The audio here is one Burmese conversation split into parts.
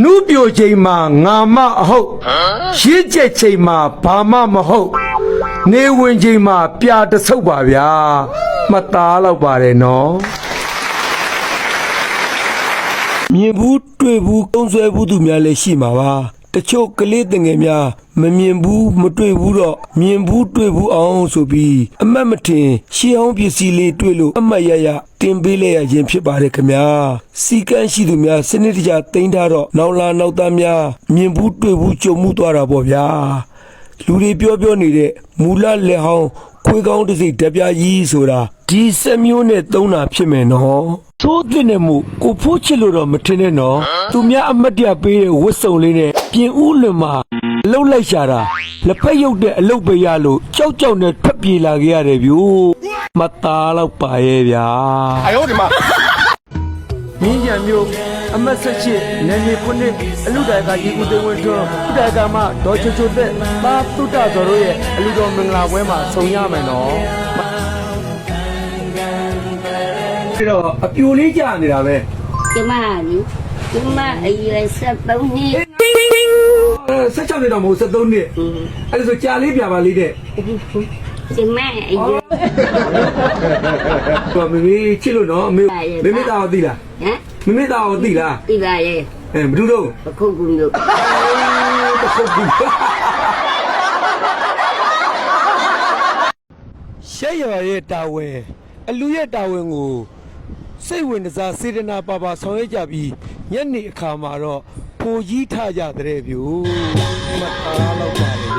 နုပြိုချိန်မှာငါမအဟုတ်ရစ်ကျက်ချိန်မှာဘာမှမဟုတ်နေဝင်ချိန်မှာပြာတဆုပ်ပါဗျာမှတ်သားလောက်ပါတယ်နော်မြင်ဘူးတွေ့ဘူးကုန်းဆွဲဘူးသူများလည်းရှိမှာပါတချို့ကလေးတငယ်များမမြင်ဘူးမတွေ့ဘူးတော့မြင်ဘူးတွေ့ဘူးအောင်ဆိုပြီးအမတ်မထင်ရှေးအောင်ပစ္စည်းလေးတွေ့လို့အမတ်ရရတင်ပေးလိုက်ရခြင်းဖြစ်ပါတယ်ခင်ဗျာစီကန်းရှိသူများစနစ်တကျတိမ့်ထားတော့နောက်လာနောက်သားများမြင်ဘူးတွေ့ဘူးကြုံမှုသွားတာပေါ့ဗျာလူတွေပြောနေတဲ့မူလလက်ဟောင်းခွေးကောင်းတစ်စိတ်တပြားကြီးဆိုတာဒီစက်မျိုးနဲ့သုံးတာဖြစ်မယ်နော်သိုးတဲ့မှုကိုဖိုးချစ်လို့တော့မထင်နဲ့နော်သူများအမတ်တရပေးတဲ့ဝတ်စုံလေးနဲ့ပြင်ဦးလွင်မှာလှုပ်လိုက်ရှာတာလက်ဖက်ရုပ်တဲ့အလုပ်ပဲရလို့ကြောက်နဲ့ထွက်ပြေးလာခဲ့ရတယ်ဗျို့မသားတော့ပါရဲ့ဗျာအယောဒီမှာမြင်းကြံမျိုးအမတ်ဆက်ချစ်နယ်မြေခုနှစ်အလူတိုင်ကကြီးဦးသိန်းဝင်းထွန်းဥတိုင်ကမှဒေါ်ချိုချိုသက်ပါတုတ္တတော်တို့ရဲ့အလူတော်မင်္ဂလာပွဲမှာဆုံရမယ်နော်အဲ့တော့အပြိုလေးကြာနေတာပဲကျမကြီးကျမအရွယ်73နှစ်16နှစ်တော့မဟုတ်73နှစ်အဲ့ဒါဆိုကြာလေးပြပါလေးတဲ့ကျမအရွယ်ဘာမမေချစ်လို့နော်မေမေသားကိုသိလားဟမ်မေသားကိုသိလားသိပါရဲ့ဘယ်သူတော့အခုကူမျိုးရှက်ရရဲ့တာဝန်အလူရဲ့တာဝန်ကိုစိတ်ဝင်စားစေတနာပါဆောင်ရွက်ကြပြီးညနေအခါမှာတော့ပိုကြီးထကြတဲ့ဗျို့မထားတော့ပါလေ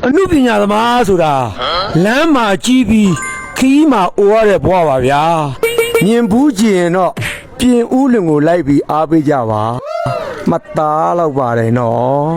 အနုပညာသမားဆိုတာလမ်းမှာကြီးပြီးခီးမှာအိုရတဲ့ဘဝပါဗျာမြင်ဘူးကြည့်ရင်တော့ပြင်ဦးလွင်ကိုလိုက်ပြီးအားပေးကြပါမသားတော့ပါတယ်နော်